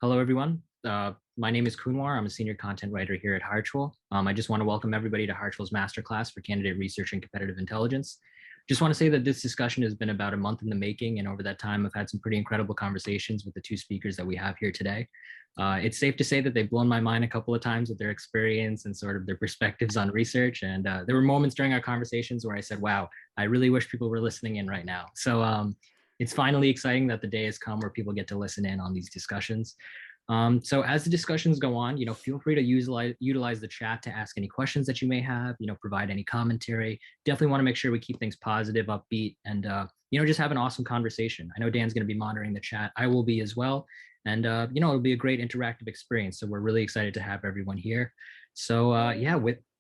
Hello, everyone. My name is Kunwar. I'm a senior content writer here at hireEZ. I just want to welcome everybody to hireEZ's MasterClass for candidate research and competitive intelligence. Just want to say that this discussion has been about a month in the making, and over that time, I've had some pretty incredible conversations with the two speakers that we have here today. It's safe to say that they've blown my mind a couple of times with their experience and sort of their perspectives on research. And there were moments during our conversations where I said, wow, I really wish people were listening in right now. So it's finally exciting that the day has come where people get to listen in on these discussions. So as the discussions go on, feel free to utilize the chat to ask any questions that you may have, provide any commentary. Definitely want to make sure we keep things positive, upbeat, and, just have an awesome conversation. I know Dan's going to be monitoring the chat. I will be as well. And, it'll be a great interactive experience. So we're really excited to have everyone here. So yeah,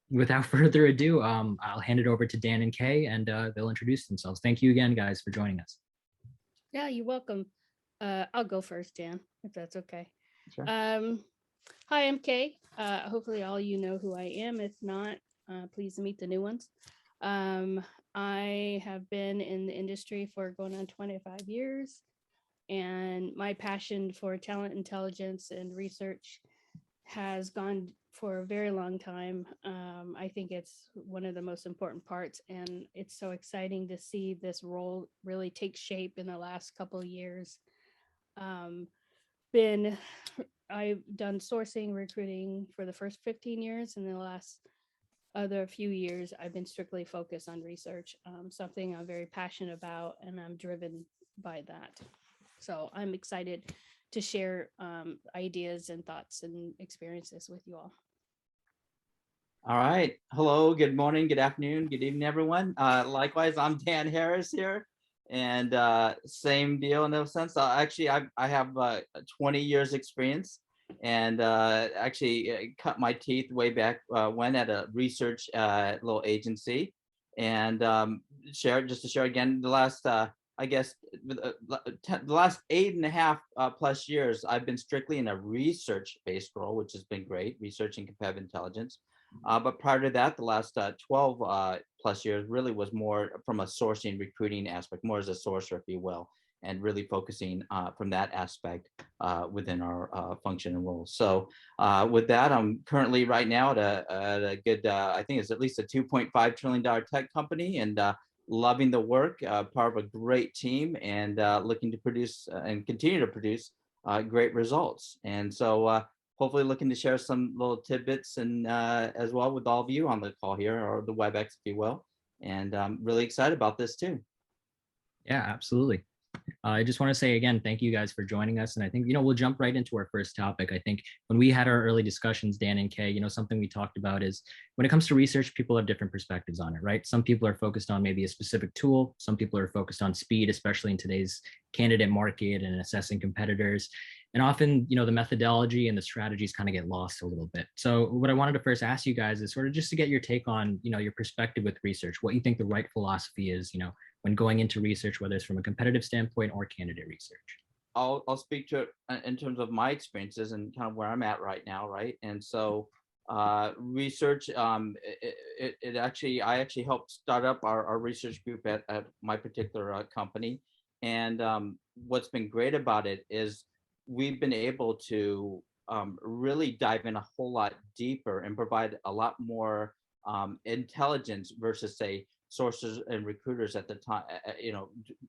without further ado, I'll hand it over to Dan and Kay, and they'll introduce themselves. Thank you again, guys, for joining us. Yeah, you're welcome. I'll go first, Dan, if that's okay. Sure. Hi, I'm Kay. Hopefully all you know who I am. If not, please meet the new ones. I have been in the industry for going on 25 years, and my passion for talent intelligence and research has gone for a very long time. I think it's one of the most important parts, and it's so exciting to see this role really take shape in the last couple of years. Um, been I've done sourcing, recruiting for the first 15 years, and the last other few years, I've been strictly focused on research, something I'm very passionate about, and I'm driven by that. So I'm excited to share ideas and thoughts and experiences with you all. All right. Hello, good morning, good afternoon, good evening, everyone. Likewise, I'm Dan Harris here, and same deal in a sense. Actually, I have 20 years experience, and actually cut my teeth way back when at a research little agency, and just to share again, the last I guess the last 8.5 plus years, I've been strictly in a research-based role, which has been great, researching competitive intelligence. But prior to that, the last 12 plus years really was more from a sourcing recruiting aspect, more as a sourcer, if you will, and really focusing from that aspect within our function and role. So with that, I'm currently right now at a good, I think it's at least a $2.5 trillion tech company, and loving the work, part of a great team, and looking to produce and continue to produce great results. And so hopefully looking to share some little tidbits and as well with all of you on the call here, or the WebEx, if you will. And I'm really excited about this too. Yeah, absolutely. I just want to say again, thank you guys for joining us. And I think, we'll jump right into our first topic. I think when we had our early discussions, Dan and Kay, something we talked about is when it comes to research, people have different perspectives on it, right? Some people are focused on maybe a specific tool. Some people are focused on speed, especially in today's candidate market and assessing competitors. And often, the methodology and the strategies kind of get lost a little bit. So what I wanted to first ask you guys is sort of just to get your take on, your perspective with research, what you think the right philosophy is, when going into research, whether it's from a competitive standpoint or candidate research. I'll speak to it in terms of my experiences and kind of where I'm at right now, right? And so research, it actually, I actually helped start up our research group at my particular company. And what's been great about it is we've been able to really dive in a whole lot deeper and provide a lot more intelligence versus, say, sources and recruiters at the time,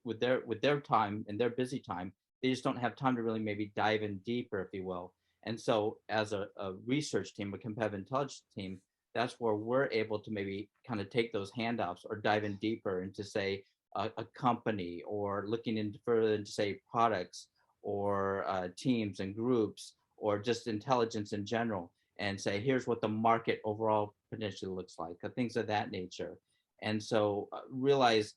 with their time and their busy time, they just don't have time to really maybe dive in deeper, if you will. And so as a research team, a competitive intelligence team, that's where we're able to maybe kind of take those handoffs or dive in deeper into, say, a company, or looking into further into, say, products, or teams and groups, or just intelligence in general, and say, here's what the market overall potentially looks like, things of that nature. And so realize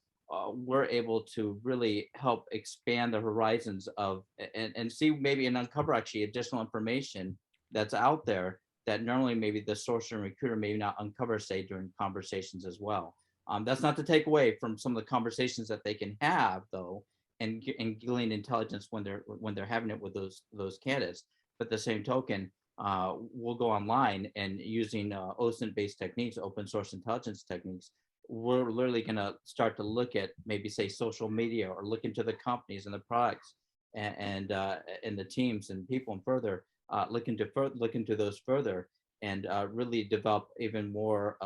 we're able to really help expand the horizons of, and see maybe and uncover actually additional information that's out there that normally maybe the sourcer and recruiter may not uncover, say, during conversations as well. That's not to take away from some of the conversations that they can have, though, and glean intelligence when they're having it with those candidates. But the same token, we'll go online and using OSINT-based techniques, open source intelligence techniques, we're literally going to start to look at maybe, say, social media, or look into the companies and the products and the teams and people, and further look into those further, and really develop even more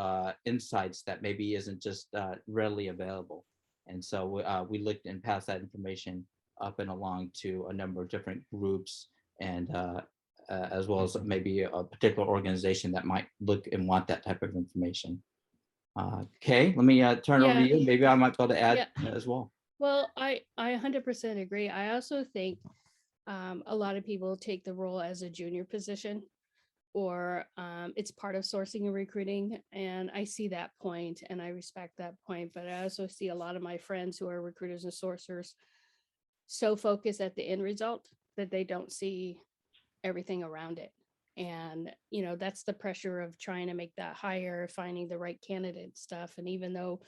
insights that maybe isn't just readily available. And so we looked and passed that information up and along to a number of different groups, and as well as maybe a particular organization that might look and want that type of information. Kay, let me turn it over to Yeah, you. Maybe I might be able to add yeah. as well. Well, I 100% agree. I also think a lot of people take the role as a junior position, or it's part of sourcing and recruiting. And I see that point and I respect that point. But I also see a lot of my friends who are recruiters and sourcers so focused at the end result that they don't see everything around it. And, that's the pressure of trying to make that hire, finding the right candidate stuff. And even though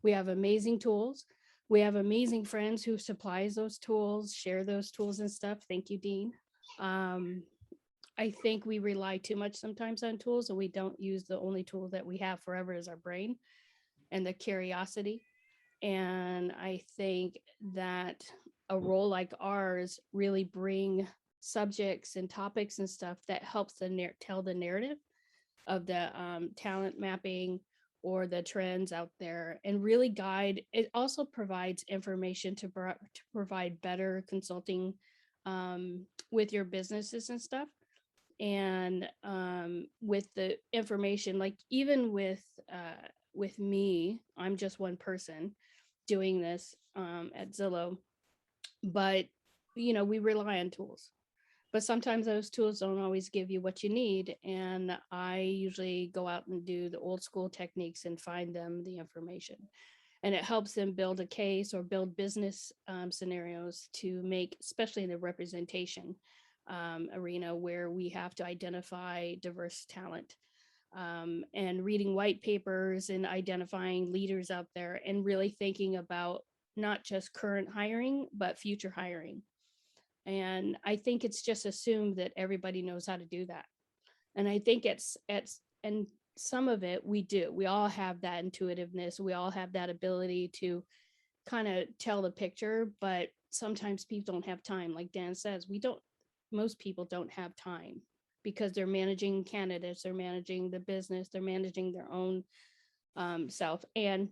we have amazing tools, we have amazing friends who supplies those tools, share those tools and stuff. Thank you, Dean. I think we rely too much sometimes on tools, and we don't use the only tool that we have forever is our brain and the curiosity. And I think that a role like ours really bring subjects and topics and stuff that helps tell the narrative of the talent mapping or the trends out there, and really guide. It also provides information to provide better consulting with your businesses and stuff. And with the information, like even with me, I'm just one person doing this at Zillow, but we rely on tools, but sometimes those tools don't always give you what you need. And I usually go out and do the old school techniques and find them the information, and it helps them build a case or build business scenarios to make, especially in the representation arena where we have to identify diverse talent, and reading white papers and identifying leaders out there, and really thinking about not just current hiring, but future hiring. And I think it's just assumed that everybody knows how to do that. And I think and some of it we do. We all have that intuitiveness. We all have that ability to kind of tell the picture, but sometimes people don't have time. Like Dan says, most people don't have time because they're managing candidates, they're managing the business, they're managing their own self. And,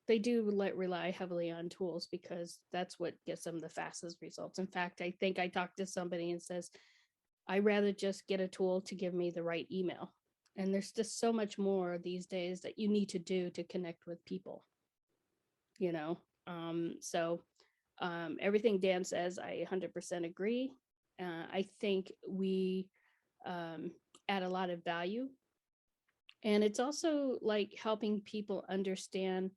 they do rely heavily on tools because that's what gets them the fastest results. In fact, I think I talked to somebody and says, I'd rather just get a tool to give me the right email. And there's just so much more these days that you need to do to connect with people, so everything Dan says, I 100% agree. I think we add a lot of value, and it's also like helping people understand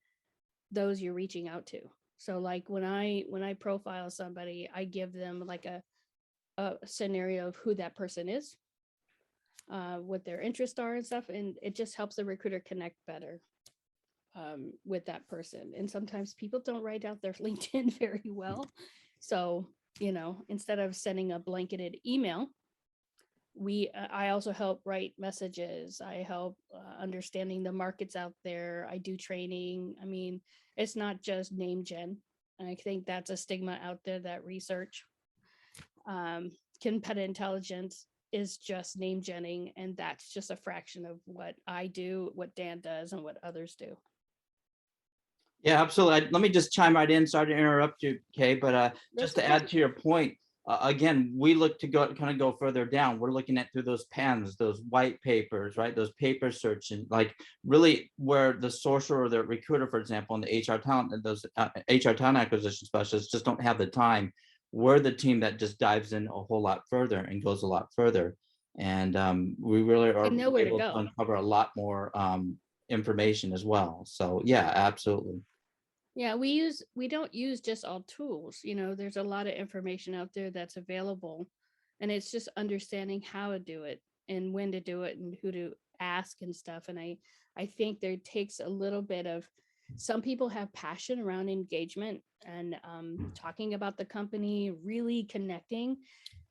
those you're reaching out to. So like when I profile somebody, I give them like a scenario of who that person is, what their interests are and stuff, and it just helps the recruiter connect better with that person. And sometimes people don't write out their LinkedIn very well. So, instead of sending a blanketed email, I also help write messages. I help understanding the markets out there. I do training. I mean, it's not just name gen. I think that's a stigma out there, that research. Competitive intelligence is just name genning, and that's just a fraction of what I do, what Dan does, and what others do. Yeah, absolutely. Let me just chime right in. Sorry to interrupt you, Kay, but just to add to your point, again, we look to go further down. We're looking at through those pens, those white papers, right? Those paper search, and like really where the sourcer or the recruiter, for example, and the HR talent and those HR talent acquisition specialists just don't have the time. We're the team that just dives in a whole lot further and goes a lot further. And we really are able to uncover a lot more information as well. So yeah, absolutely. Yeah, we don't use just all tools. There's a lot of information out there that's available, and it's just understanding how to do it and when to do it and who to ask and stuff. And I think there takes a little bit of, some people have passion around engagement and talking about the company, really connecting.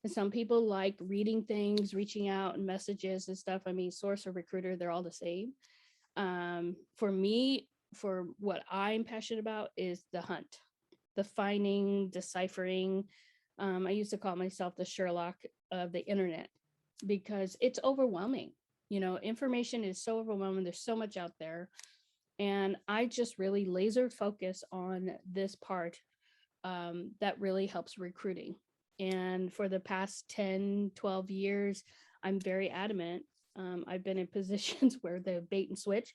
And some people like reading things, reaching out and messages and stuff. I mean, source or recruiter, they're all the same. For me, for what I'm passionate about is the hunt. the finding, deciphering. I used to call myself the Sherlock of the internet because it's overwhelming. You know, information is so overwhelming. There's so much out there. And I just really laser focus on this part that really helps recruiting. And for the past 10, 12 years, I'm very adamant. I've been in positions where they bait and switch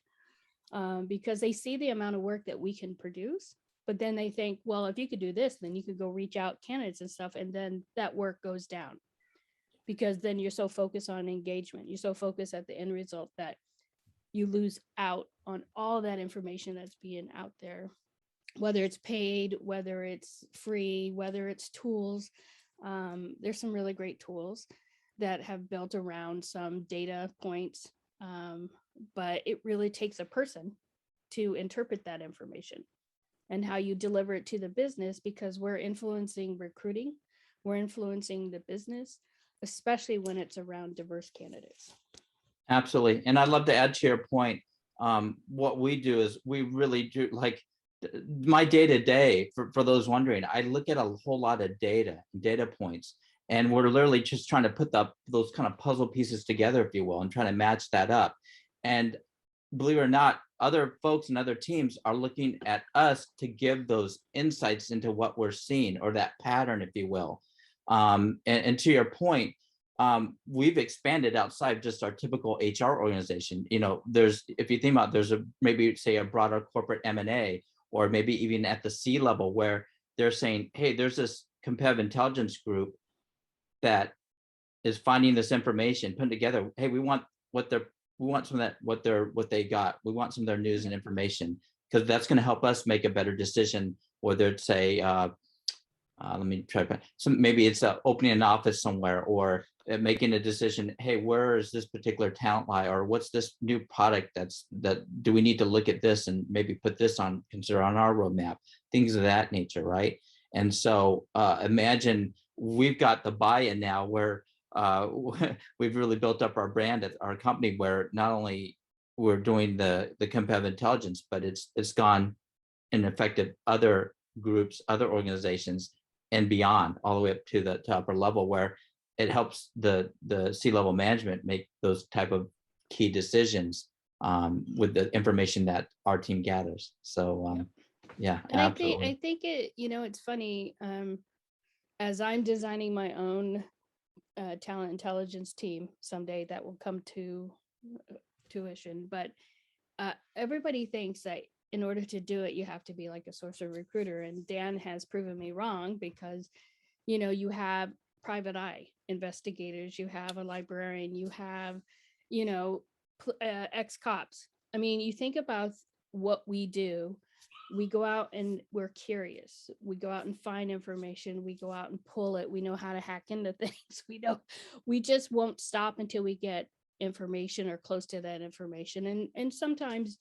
because they see the amount of work that we can produce. But then they think, well, if you could do this, then you could go reach out candidates and stuff. And then that work goes down because then you're so focused on engagement. You're so focused at the end result that you lose out on all that information that's being out there, whether it's paid, whether it's free, whether it's tools. There's some really great tools that have built around some data points, but it really takes a person to interpret that information and how you deliver it to the business, because we're influencing recruiting, we're influencing the business, especially when it's around diverse candidates. Absolutely. And I'd love to add to your point. What we do is we really do, like my day-to-day, for those wondering, I look at a whole lot of data points, and we're literally just trying to put those kind of puzzle pieces together, if you will, and trying to match that up. And believe it or not, other folks and other teams are looking at us to give those insights into what we're seeing, or that pattern, if you will. And to your point, we've expanded outside just our typical HR organization. You know, if you think about, there's maybe say a broader corporate M&A, or maybe even at the C level, where they're saying, hey, there's this competitive intelligence group that is finding this information, putting together, hey, we want some of that, what they got. We want some of their news and information, because that's going to help us make a better decision, whether it's let me try to, maybe it's opening an office somewhere, or making a decision, hey, where is this particular talent lie, or what's this new product that do we need to look at this and maybe put this on, consider on our roadmap, things of that nature, right? And so imagine we've got the buy-in now where we've really built up our brand at our company, where not only we're doing the competitive intelligence, but it's gone and affected other groups, other organizations, and beyond, all the way up to the upper level, where it helps the C-level management make those type of key decisions with the information that our team gathers. So yeah, and absolutely. I think it, you know, it's funny, as I'm designing my own talent intelligence team someday that will come to tuition, but everybody thinks that in order to do it, you have to be like a sorcerer recruiter. And Dan has proven me wrong, because, you know, you have private eye investigators, you have a librarian, you have, you know, ex-cops. I mean, you think about what we do. We go out and we're curious. We go out and find information. We go out and pull it. We know how to hack into things. We just won't stop until we get information or close to that information. And sometimes,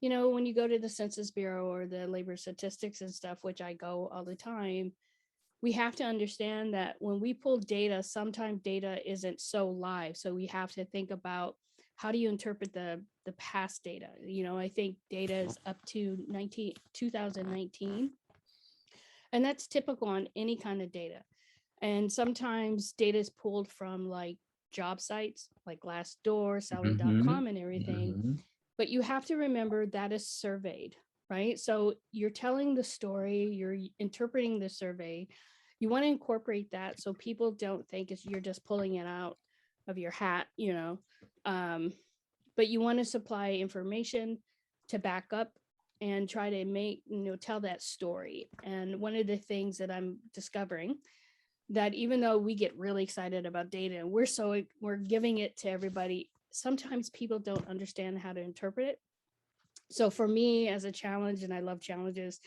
you know, when you go to the Census Bureau or the labor statistics and stuff, which I go all the time, we have to understand that when we pull data, sometimes data isn't so live. So we have to think about, how do you interpret the past data? You know, I think data is up to 2019. And that's typical on any kind of data. And sometimes data is pulled from like job sites, like Glassdoor, Salary.com and everything. But you have to remember that is surveyed, right? So you're telling the story, you're interpreting the survey. You want to incorporate that so people don't think you're just pulling it out of your hat, you know. But you want to supply information to back up and try to make, you know, tell that story. And one of the things that I'm discovering, that even though we get really excited about data and we're giving it to everybody, sometimes people don't understand how to interpret it. So for me, as a challenge, and I love challenges,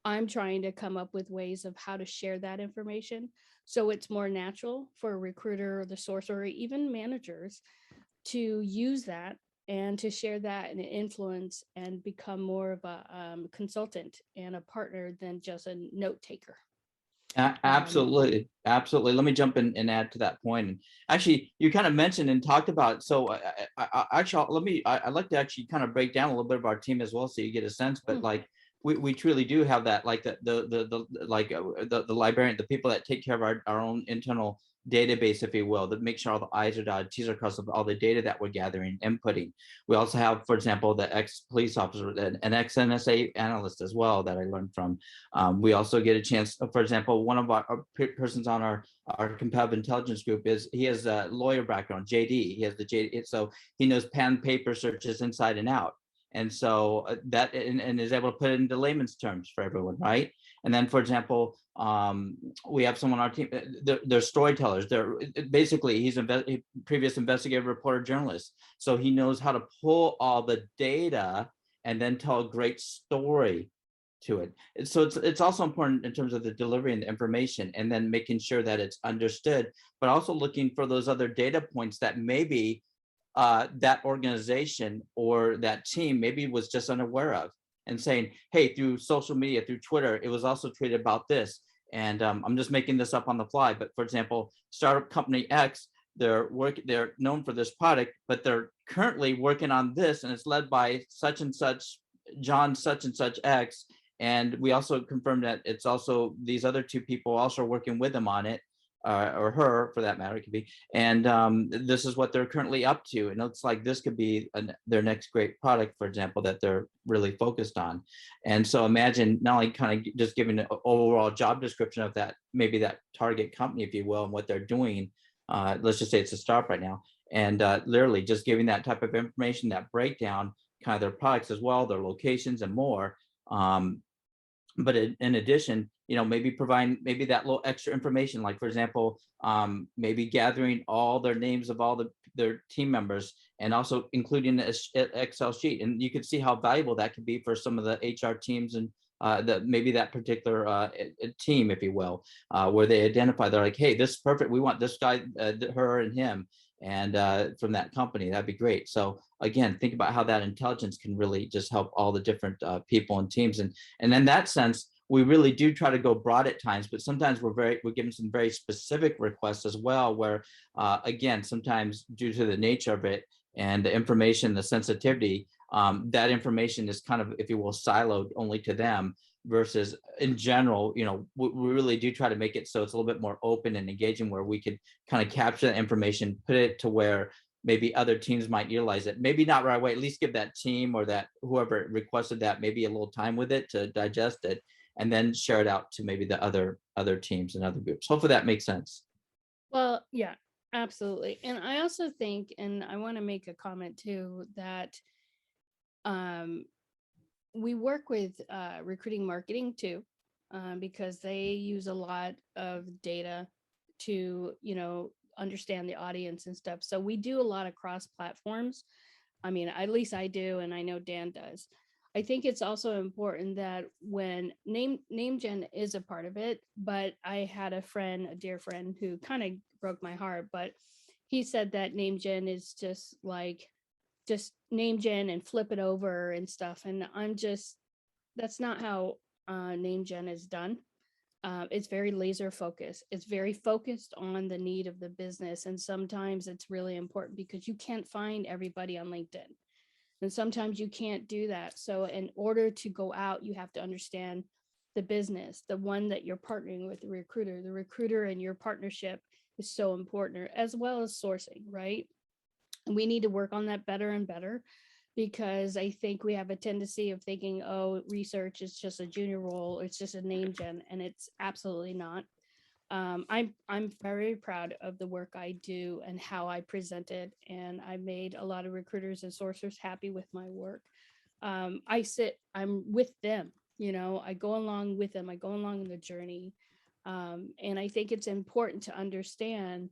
I'm trying to come up with ways of how to share that information so it's more natural for a recruiter or the source, or even managers, to use that and to share that and influence and become more of a consultant and a partner than just a note taker. Absolutely. Absolutely. Let me jump in and add to that point. And actually, you kind of mentioned and talked about, so I'd like to actually kind of break down a little bit of our team as well, so you get a sense, but like we truly do have that, like the librarian, the people that take care of our own internal database, if you will, that make sure all the I's are dotted, T's are crossed of all the data that we're gathering, inputting. We also have, for example, the ex-police officer, an ex-NSA analyst as well that I learned from. We also get a chance, for example, one of our persons on our competitive intelligence group he has a lawyer background, JD. He has the JD, so he knows pen paper searches inside and out. And so and is able to put it into layman's terms for everyone, right? And then, for example, we have someone on our team, they're storytellers. They're basically, he's a previous investigative reporter journalist. So he knows how to pull all the data and then tell a great story to it. So it's also important in terms of the delivery and the information, and then making sure that it's understood, but also looking for those other data points that maybe that organization or that team maybe was just unaware of, and saying, hey, through social media, through Twitter, it was also tweeted about this. And I'm just making this up on the fly, but for example, startup company X, they're known for this product, but they're currently working on this, and it's led by such and such John such and such X. And we also confirmed that it's also these other two people also working with them on it, or her for that matter, it could be. And this is what they're currently up to. And it's like this could be their next great product, for example, that they're really focused on. And so imagine not only kind of just giving an overall job description of that, maybe that target company, if you will, and what they're doing. Let's just say it's a startup right now. And literally just giving that type of information, that breakdown, kind of their products as well, their locations and more. But in addition, maybe providing maybe that little extra information, like for example, maybe gathering all their names of all their team members, and also including an Excel sheet. And you can see how valuable that could be for some of the HR teams, and maybe that particular team, if you will, where they identify, they're like, hey, this is perfect. We want this guy, her and him. And from that company, that'd be great. So again, think about how that intelligence can really just help all the different people and teams. And in that sense, we really do try to go broad at times, but sometimes we're given some very specific requests as well, where again, sometimes due to the nature of it and the information, the sensitivity, that information is kind of, if you will, siloed only to them. Versus in general, we really do try to make it so it's a little bit more open and engaging, where we could kind of capture the information, put it to where maybe other teams might utilize it. Maybe not right away, at least give that team or that whoever requested that maybe a little time with it to digest it, and then share it out to maybe the other teams and other groups. Hopefully that makes sense. Well, yeah, absolutely. And I also think, and I want to make a comment too, that we work with recruiting marketing too, because they use a lot of data to, understand the audience and stuff. So we do a lot of cross platforms. I mean, at least I do, and I know Dan does. I think it's also important that when name gen is a part of it, but I had a dear friend who kind of broke my heart, but he said that name gen is just name gen and flip it over and stuff. And that's not how name gen is done. It's very laser focused. It's very focused on the need of the business. And sometimes it's really important because you can't find everybody on LinkedIn. And sometimes you can't do that. So in order to go out, you have to understand the business, the one that you're partnering with, the recruiter and your partnership is so important, as well as sourcing, right? And we need to work on that better and better, because I think we have a tendency of thinking, oh, research is just a junior role, it's just a name gen, and it's absolutely not. I'm very proud of the work I do and how I present it, and I made a lot of recruiters and sourcers happy with my work. I'm with them, I go along with them, I go along the journey, and I think it's important to understand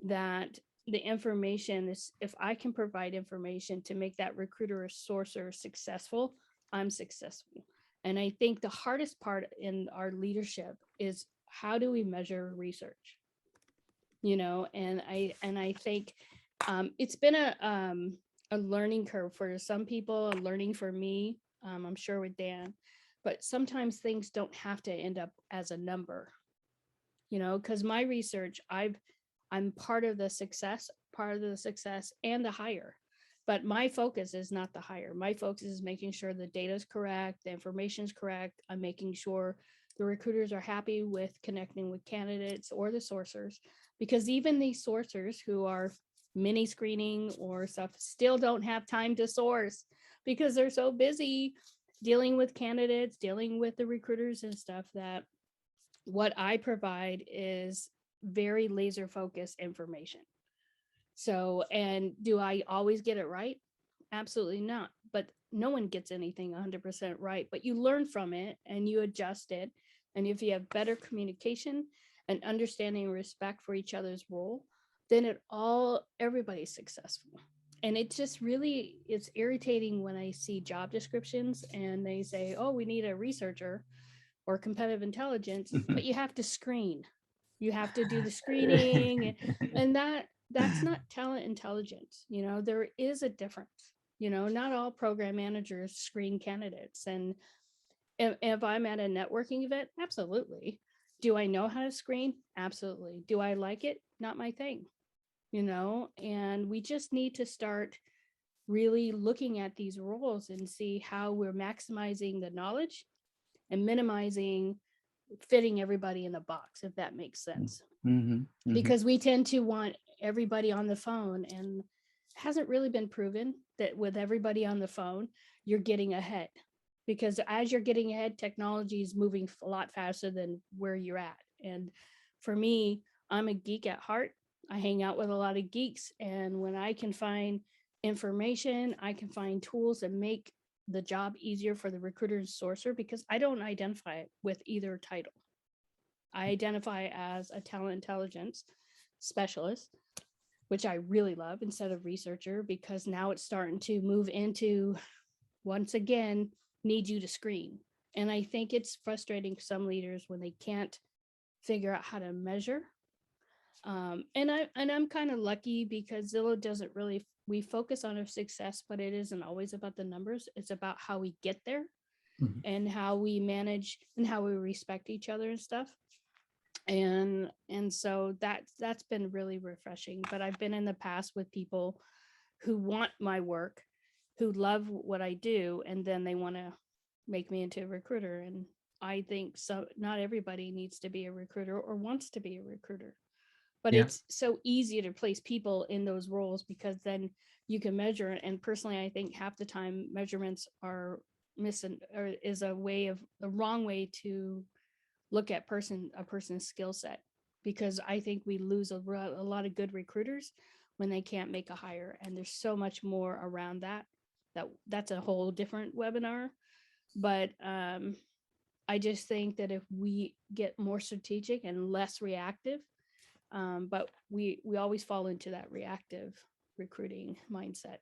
that the information is, if I can provide information to make that recruiter or sourcer successful, I'm successful. And I think the hardest part in our leadership is, how do we measure research? And I think it's been a learning curve for some people, a learning for me, I'm sure with Dan, but sometimes things don't have to end up as a number, because my research, I'm part of the success and the hire, But my focus is not the hire. My focus is making sure the data is correct, the information is correct. I'm making sure the recruiters are happy with connecting with candidates or the sourcers, because even these sourcers who are mini screening or stuff still don't have time to source because they're so busy dealing with candidates, dealing with the recruiters and stuff, that what I provide is very laser focused information. So, and do I always get it right? Absolutely not. But no one gets anything 100% right, but you learn from it and you adjust it. And if you have better communication and understanding and respect for each other's role, then everybody's successful. And it just really, it's irritating when I see job descriptions and they say, oh, we need a researcher or competitive intelligence, but you have to screen. You have to do the screening, and that's not talent intelligence. There is a difference. Not all program managers screen candidates. And if I'm at a networking event, absolutely. Do I know how to screen? Absolutely. Do I like it? Not my thing. And we just need to start really looking at these roles and see how we're maximizing the knowledge and minimizing fitting everybody in the box, if that makes sense. Because we tend to want everybody on the phone, and it hasn't really been proven that with everybody on the phone, you're getting ahead. Because as you're getting ahead, technology is moving a lot faster than where you're at. And for me, I'm a geek at heart. I hang out with a lot of geeks. And when I can find information, I can find tools that make the job easier for the recruiter and sourcer, because I don't identify with either title. I identify as a talent intelligence specialist, which I really love, instead of researcher, because now it's starting to move into, once again, need you to screen. And I think it's frustrating some leaders when they can't figure out how to measure. And I'm kind of lucky because Zillow doesn't really, we focus on our success, but it isn't always about the numbers. It's about how we get there and how we manage and how we respect each other and stuff. And so that's been really refreshing. But I've been in the past with people who want my work, who love what I do, and then they want to make me into a recruiter. And I think so not everybody needs to be a recruiter or wants to be a recruiter. But it's so easy to place people in those roles because then you can measure it. And personally, I think half the time measurements are missing, or is a wrong way to look at a person's skill set, because I think we lose a lot of good recruiters when they can't make a hire. And there's so much more around that's a whole different webinar. But I just think that if we get more strategic and less reactive, but we always fall into that reactive recruiting mindset.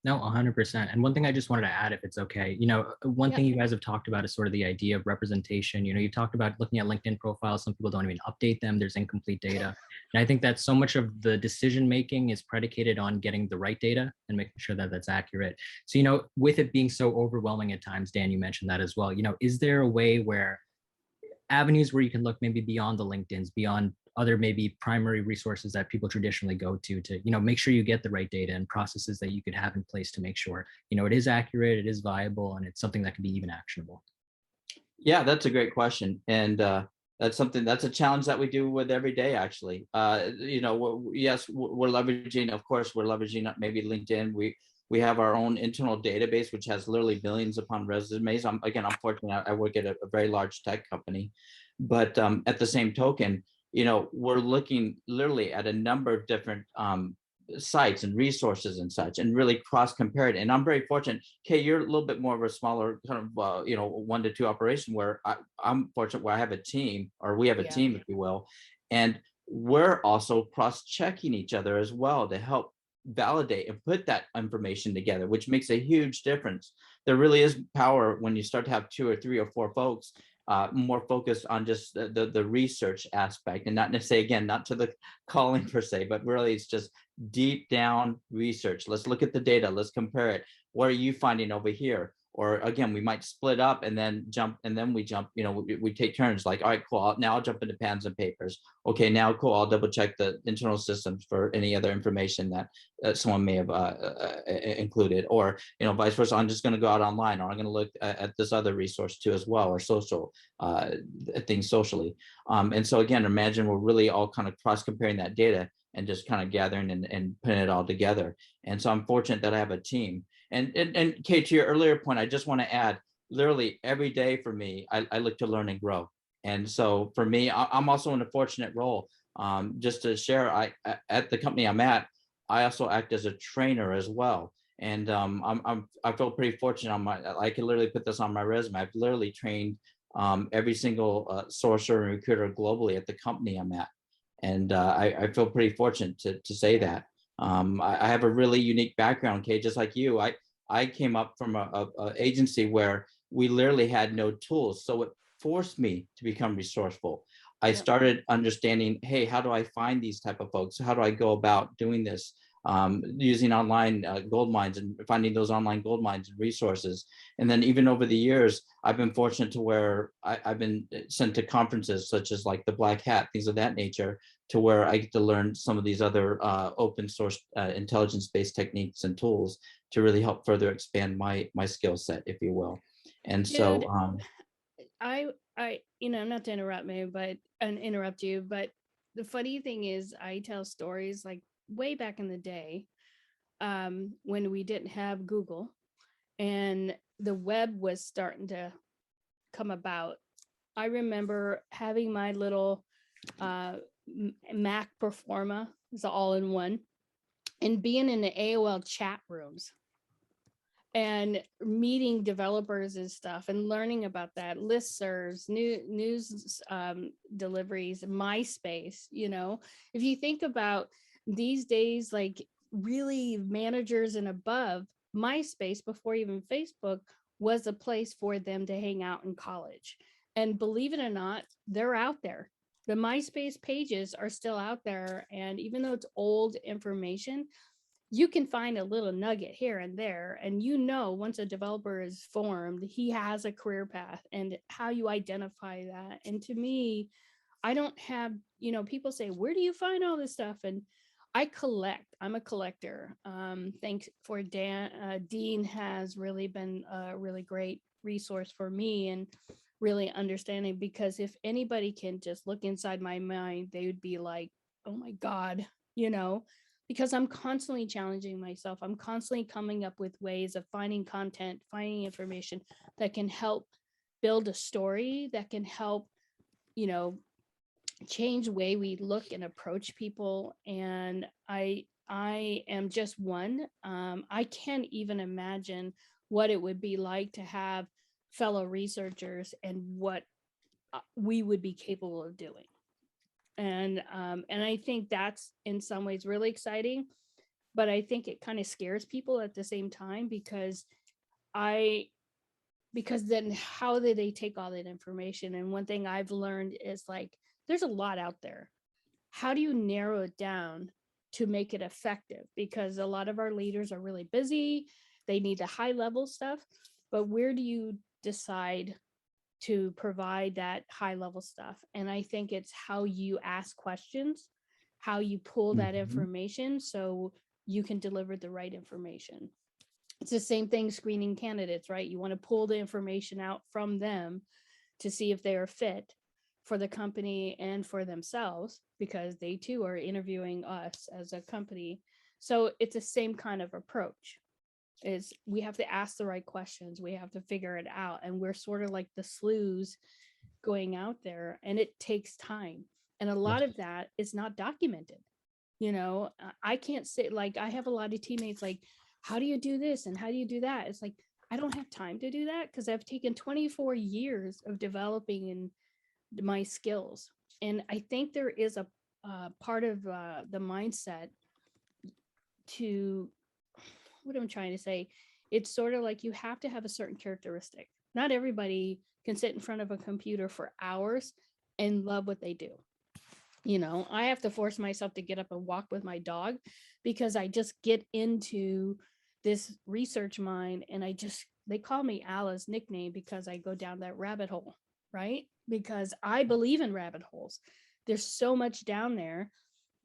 No, 100%. And one thing I just wanted to add, if it's okay, one thing you guys have talked about is sort of the idea of representation. You talked about looking at LinkedIn profiles. Some people don't even update them. There's incomplete data. And I think that so much of the decision making is predicated on getting the right data and making sure that that's accurate. So, with it being so overwhelming at times, Dan, you mentioned that as well. Is there a way where avenues where you can look maybe beyond the LinkedIn's, beyond other maybe primary resources that people traditionally go to make sure you get the right data and processes that you could have in place to make sure it is accurate, it is viable, and it's something that can be even actionable? Yeah, that's a great question. And that's a challenge that we do with every day, actually. Yes, we're leveraging maybe LinkedIn. We have our own internal database, which has literally millions upon resumes. I'm fortunate. I work at a very large tech company, but at the same token, we're looking literally at a number of different sites and resources and such, and really cross compare it. And I'm very fortunate. Kay, you're a little bit more of a smaller kind of 1 to 2 operation, where I'm fortunate where I have a team, or we have a team, if you will, and we're also cross-checking each other as well to help validate and put that information together, which makes a huge difference. There really is power when you start to have 2 or 3 or 4 folks more focused on just the research aspect, and not necessarily, again, not to the calling per se, but really it's just deep down research. Let's look at the data, let's compare it. What are you finding over here? Or again, we might split up and then jump, we jump, we take turns, like, all right, cool, now I'll jump into pans and papers. Okay, now cool, I'll double check the internal systems for any other information that someone may have included, or vice versa. I'm just going to go out online, or I'm going to look at this other resource too as well, or social things socially. And so again, imagine we're really all kind of cross comparing that data and just kind of gathering and putting it all together. And so I'm fortunate that I have a team. And Kate, to your earlier point, I just want to add, literally every day for me, I look to learn and grow. And so for me, I'm also in a fortunate role. Just to share, at the company I'm at, I also act as a trainer as well. And I feel pretty fortunate I can literally put this on my resume. I've literally trained every single sourcer and recruiter globally at the company I'm at. And I feel pretty fortunate to say that. I have a really unique background, Kate, just like you. I came up from a agency where we literally had no tools. So it forced me to become resourceful. I started understanding, hey, how do I find these type of folks? How do I go about doing this? Using online gold mines and finding those online gold mines and resources. And then even over the years, I've been fortunate to where I've been sent to conferences such as like the Black Hat, things of that nature, to where I get to learn some of these other open source intelligence-based techniques and tools to really help further expand my skill set, if you will. And so I not to interrupt me, but interrupt you, but the funny thing is I tell stories like way back in the day, when we didn't have Google and the web was starting to come about. I remember having my little Mac Performa, it's all in one, and being in the AOL chat rooms and meeting developers and stuff and learning about that, listservs, news deliveries, MySpace. If you think about these days, like really managers and above, MySpace before even Facebook was a place for them to hang out in college. And believe it or not, they're out there. The MySpace pages are still out there. And even though it's old information, you can find a little nugget here and there. And once a developer is formed, he has a career path and how you identify that. And to me, I don't have, people say, where do you find all this stuff? And I collect. I'm a collector. Thanks for Dean has really been a really great resource for me and really understanding, because if anybody can just look inside my mind, they would be like, oh my God, because I'm constantly challenging myself. I'm constantly coming up with ways of finding content, finding information that can help build a story, that can help, change the way we look and approach people. And I am just one. I can't even imagine what it would be like to have fellow researchers and what we would be capable of doing. And I think that's in some ways really exciting, but I think it kind of scares people at the same time, because then how do they take all that information? And one thing I've learned is like, there's a lot out there. How do you narrow it down to make it effective? Because a lot of our leaders are really busy. They need the high level stuff, but where do you decide to provide that high level stuff? And I think it's how you ask questions, how you pull that information so you can deliver the right information. It's the same thing screening candidates, right? You want to pull the information out from them to see if they are fit for the company and for themselves, because they too are interviewing us as a company. So it's the same kind of approach. Is we have to ask the right questions, we have to figure it out, and we're sort of like the sleuths going out there, and it takes time, and a lot of that is not documented. I can't say, like, I have a lot of teammates like, how do you do this and how do you do that? It's like, I don't have time to do that, because I've taken 24 years of developing in my skills. And I think there is a part of the mindset to, what I'm trying to say, it's sort of like you have to have a certain characteristic. Not everybody can sit in front of a computer for hours and love what they do. I have to force myself to get up and walk with my dog, because I just get into this research mind and I just they call me Alla's nickname because I go down that rabbit hole, right? Because I believe in rabbit holes. There's so much down there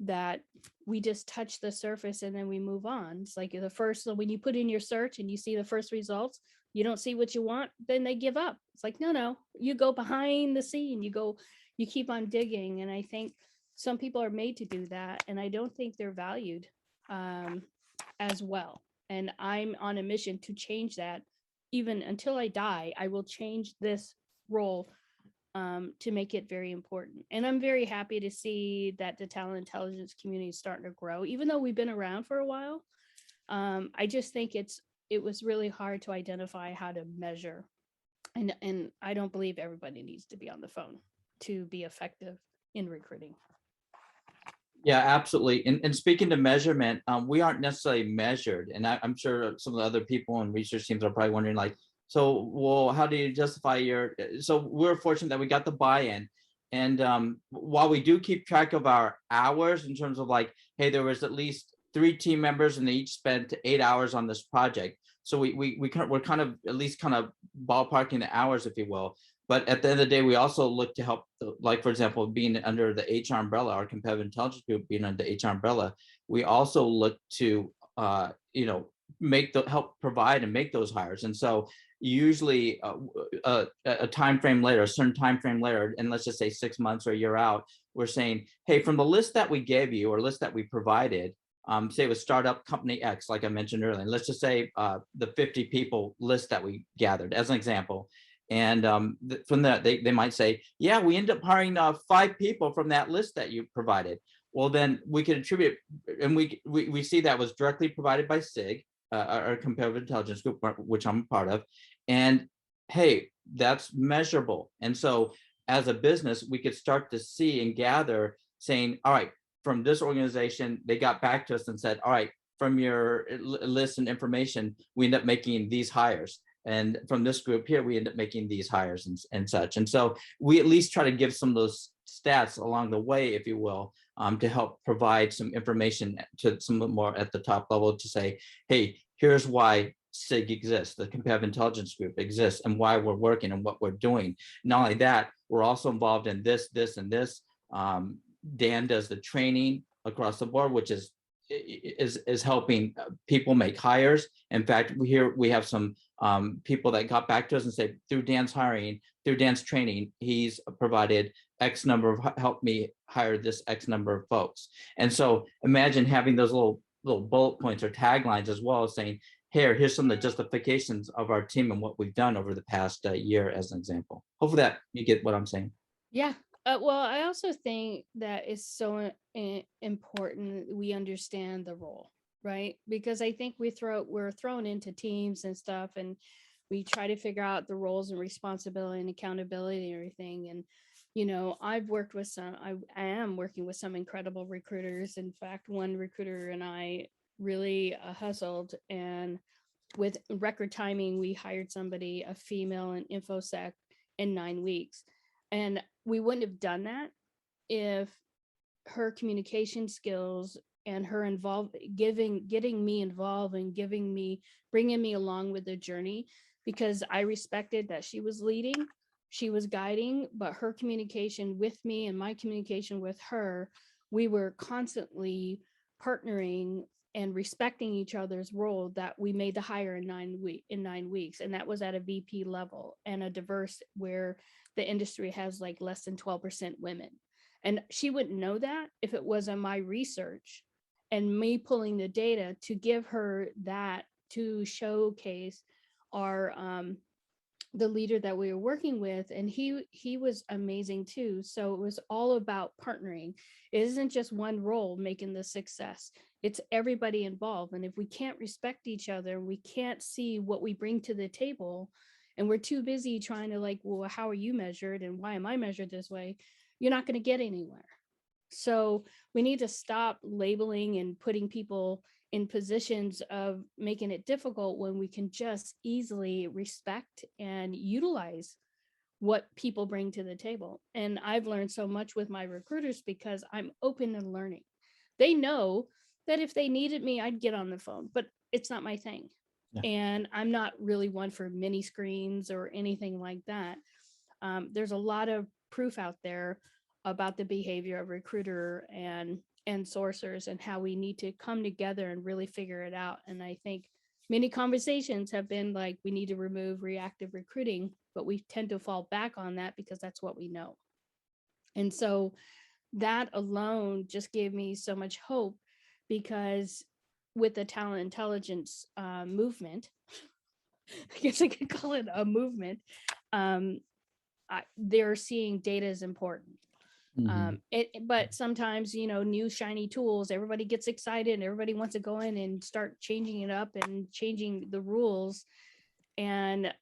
that we just touch the surface and then we move on. It's like the first, when you put in your search and you see the first results, you don't see what you want, then they give up. It's like, no, you go behind the scene, you keep on digging. And I think some people are made to do that. And I don't think they're valued as well. And I'm on a mission to change that. Even until I die, I will change this role to make it very important. And I'm very happy to see that the talent intelligence community is starting to grow, even though we've been around for a while. I just think it was really hard to identify how to measure. And I don't believe everybody needs to be on the phone to be effective in recruiting. Yeah, absolutely. And speaking to measurement, we aren't necessarily measured. And I'm sure some of the other people and research teams are probably wondering, like, so, well, how do you justify so we're fortunate that we got the buy-in. And while we do keep track of our hours in terms of like, hey, there was at least 3 team members and they each spent 8 hours on this project. So we're kind of at least kind of ballparking the hours, if you will. But at the end of the day, we also look to help, like, for example, being under the HR umbrella, our competitive intelligence group being under the HR umbrella, we also look to, help provide and make those hires. And so usually a time frame later, a certain time frame later, and let's just say 6 months or a year out, we're saying, hey, from the list that we gave you or list that we provided, say it was startup company X, like I mentioned earlier, and let's just say the 50 people list that we gathered as an example. And from that, they might say, yeah, we ended up hiring 5 people from that list that you provided. Well, then we could attribute, and we see that was directly provided by SIG, our competitive intelligence group, which I'm a part of. And hey, that's measurable. And so as a business, we could start to see and gather saying, all right, from this organization, they got back to us and said, all right, from your list and information, we end up making these hires. And from this group here, we end up making these hires and such. And so we at least try to give some of those stats along the way, if you will, to help provide some information to some more at the top level to say, hey, here's why SIG exists, the competitive intelligence group exists, and why we're working and what we're doing. Not only that, we're also involved in this, and this. Dan does the training across the board, which is helping people make hires. In fact, we have some people that got back to us and said, through Dan's hiring, through Dan's training, he's provided X number of, helped me hire this X number of folks. And so imagine having those little bullet points or taglines as well as saying, here's some of the justifications of our team and what we've done over the past year as an example. Hopefully that you get what I'm saying. Yeah. Well, I also think that it's so important we understand the role, right? Because I think we're thrown into teams and stuff, and we try to figure out the roles and responsibility and accountability and everything. And I've worked with I am working with some incredible recruiters. In fact, one recruiter and I really hustled, and with record timing, we hired somebody, a female in InfoSec, in 9 weeks. And we wouldn't have done that if her communication skills and her getting me involved and bringing me along with the journey, because I respected that she was leading, she was guiding, but her communication with me and my communication with her, we were constantly partnering and respecting each other's role, that we made the hire in 9 weeks. And that was at a VP level and a diverse, where the industry has like less than 12% women. And she wouldn't know that if it wasn't my research and me pulling the data to give her that, to showcase our the leader that we were working with. And he was amazing too. So it was all about partnering. It isn't just one role making the success. It's everybody involved. And if we can't respect each other, we can't see what we bring to the table, and we're too busy trying to like, well, how are you measured and why am I measured this way? You're not going to get anywhere. So we need to stop labeling and putting people in positions of making it difficult when we can just easily respect and utilize what people bring to the table. And I've learned so much with my recruiters because I'm open and learning. They know that if they needed me, I'd get on the phone, but it's not my thing. Yeah. And I'm not really one for mini screens or anything like that. There's a lot of proof out there about the behavior of recruiter and sourcers and how we need to come together and really figure it out. And I think many conversations have been like, we need to remove reactive recruiting, but we tend to fall back on that because that's what we know. And so that alone just gave me so much hope, because with the talent intelligence movement, I guess I could call it a movement, they're seeing data is important. But sometimes, new shiny tools, everybody gets excited and everybody wants to go in and start changing it up and changing the rules. And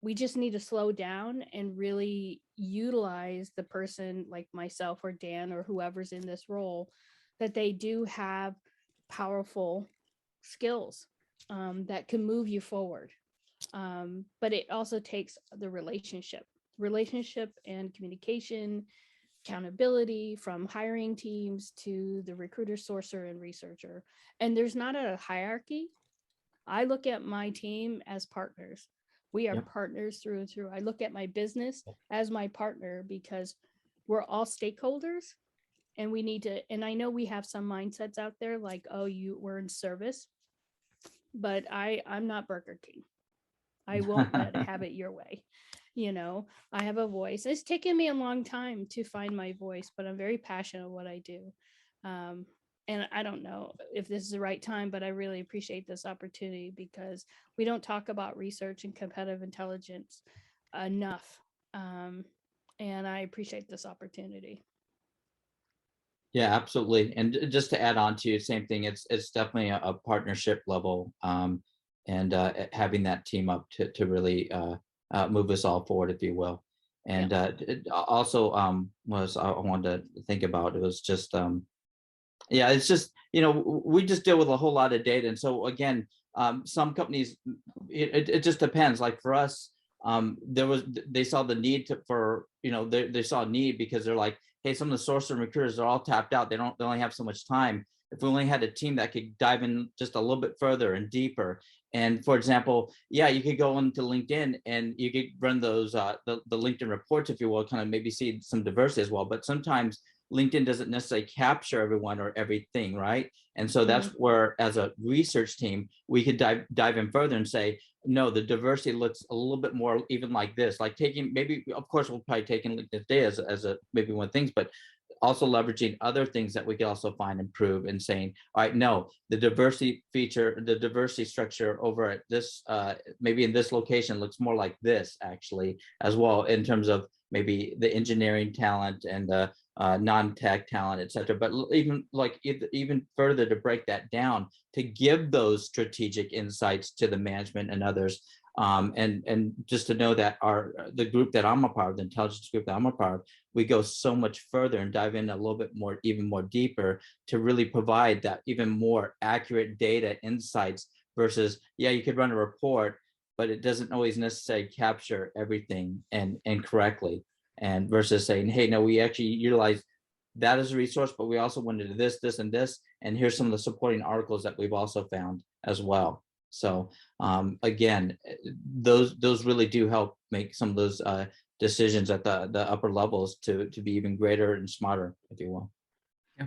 we just need to slow down and really utilize the person like myself or Dan or whoever's in this role, that they do have powerful skills that can move you forward. But it also takes the relationship and communication, accountability from hiring teams to the recruiter, sourcer, and researcher. And there's not a hierarchy. I look at my team as partners. We are Yep. partners through and through. I look at my business as my partner because we're all stakeholders, and we need to, and I know we have some mindsets out there like, oh, we're in service, but I'm not Burger King. I won't have it your way. I have a voice. It's taken me a long time to find my voice, but I'm very passionate what I do. And I don't know if this is the right time, but I really appreciate this opportunity because we don't talk about research and competitive intelligence enough. And I appreciate this opportunity. Yeah, absolutely. And just to add on to you, same thing. It's definitely a partnership level, and having that team up to really move us all forward, if you will. And it also was I wanted to think about, it was just yeah, it's just, we just deal with a whole lot of data. And so again, some companies, it just depends. Like for us, they saw the need for, they saw a need because they're like, hey, some of the source and recruiters are all tapped out. They only have so much time. If we only had a team that could dive in just a little bit further and deeper. And for example, yeah, you could go into LinkedIn and you could run those, the LinkedIn reports, if you will, kind of maybe see some diversity as well. But sometimes LinkedIn doesn't necessarily capture everyone or everything, right? And so that's where, as a research team, we could dive in further and say, no, the diversity looks a little bit more even like this, like taking, maybe, of course, we'll probably take in LinkedIn data as a maybe one of the things, but also leveraging other things that we can also find and prove, and saying, all right, no, the diversity feature, the diversity structure over at this, maybe in this location looks more like this actually as well, in terms of maybe the engineering talent and the non-tech talent, et cetera. But even further to break that down, to give those strategic insights to the management and others. And just to know that the group that I'm a part of, the intelligence group that I'm a part of, we go so much further and dive in a little bit more, even more deeper, to really provide that even more accurate data insights versus, yeah, you could run a report, but it doesn't always necessarily capture everything and correctly. And versus saying, hey, no, we actually utilize that as a resource, but we also went into this, this, and this, and here's some of the supporting articles that we've also found as well. So again, those really do help make some of those decisions at the upper levels to be even greater and smarter, if you will. Yeah,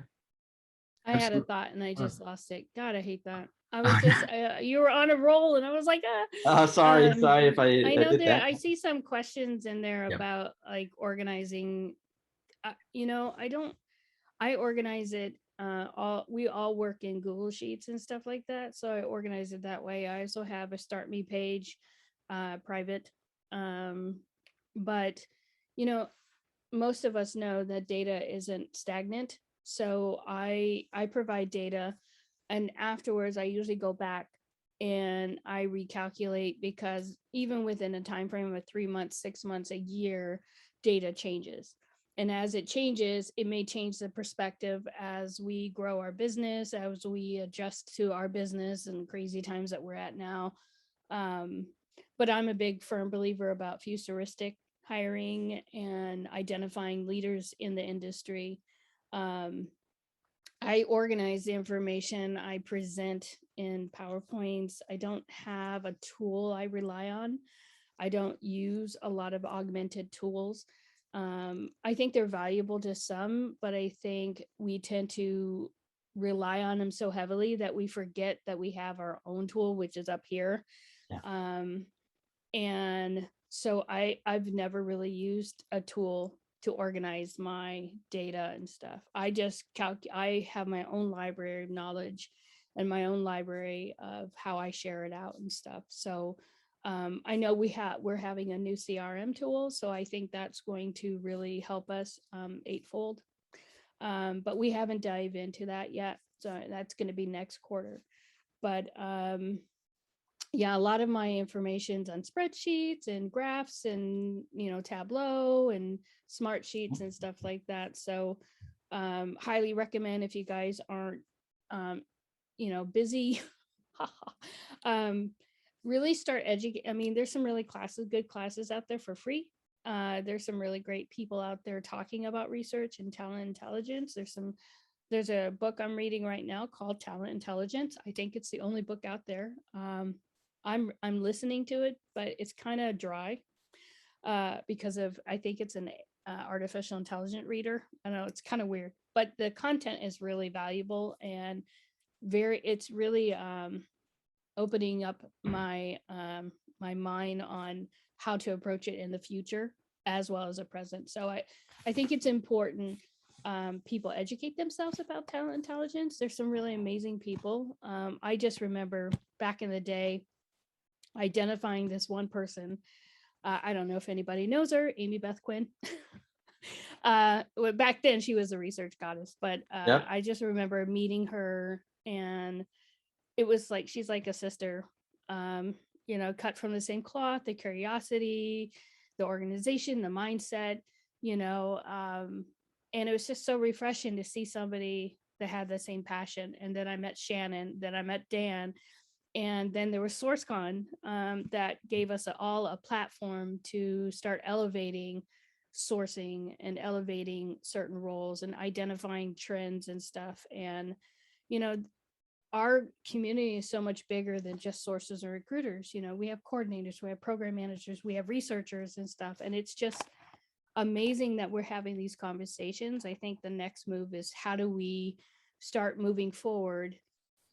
I had a thought and I just lost it. God, I hate that. I was just, you were on a roll and I was like, sorry if I know did that. I see some questions in there Yeah. about like organizing. I organize it. We all work in Google Sheets and stuff like that. So I organize it that way. I also have a Start Me page, private. But, most of us know that data isn't stagnant. So I provide data, and afterwards I usually go back and I recalculate, because even within a time frame of 3 months, 6 months, a year, data changes. And as it changes, it may change the perspective as we grow our business, as we adjust to our business and crazy times that we're at now. But I'm a big firm believer about futuristic hiring and identifying leaders in the industry. I organize the information. I present in PowerPoints. I don't have a tool I rely on. I don't use a lot of augmented tools. I think they're valuable to some, but I think we tend to rely on them so heavily that we forget that we have our own tool, which is up here. Yeah. And so I've never really used a tool to organize my data and stuff. I have my own library of knowledge and my own library of how I share it out and stuff. So I know we're having a new CRM tool, so I think that's going to really help us eightfold. But we haven't dived into that yet, so that's going to be next quarter. But yeah, a lot of my information's on spreadsheets and graphs and, Tableau and smart sheets and stuff like that. So highly recommend, if you guys aren't, busy, really start educating. I mean, there's some really good classes out there for free. There's some really great people out there talking about research and talent intelligence. There's a book I'm reading right now called Talent Intelligence. I think it's the only book out there. I'm listening to it, but it's kind of dry because I think it's an artificial intelligence reader. I know it's kind of weird, but the content is really valuable and it's really opening up my my mind on how to approach it in the future as well as the present. So I think it's important people educate themselves about talent intelligence. There's some really amazing people. I just remember back in the day identifying this one person. I don't know if anybody knows her, Amy Beth Quinn. Back then she was a research goddess, but Yep. I just remember meeting her, and it was like she's like a sister, cut from the same cloth, the curiosity, the organization, the mindset, and it was just so refreshing to see somebody that had the same passion. And then I met Shannon, then I met Dan, and then there was SourceCon that gave us all a platform to start elevating sourcing and elevating certain roles and identifying trends and stuff. And, our community is so much bigger than just sources or recruiters. We have coordinators, we have program managers, we have researchers and stuff. And it's just amazing that we're having these conversations. I think the next move is, how do we start moving forward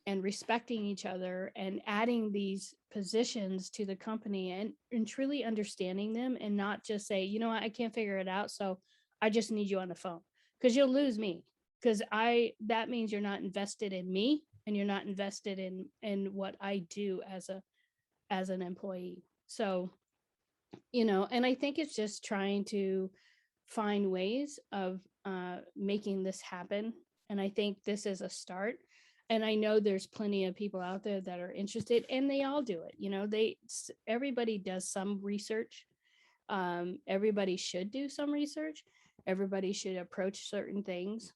and respecting each other and adding these positions to the company and truly understanding them, and not just say, I can't figure it out, so I just need you on the phone, because you'll lose me, because that means you're not invested in me and you're not invested in what I do as an employee. So, and I think it's just trying to find ways of making this happen. And I think this is a start. And I know there's plenty of people out there that are interested, and they all do it. Everybody does some research. Everybody should do some research. Everybody should approach certain things.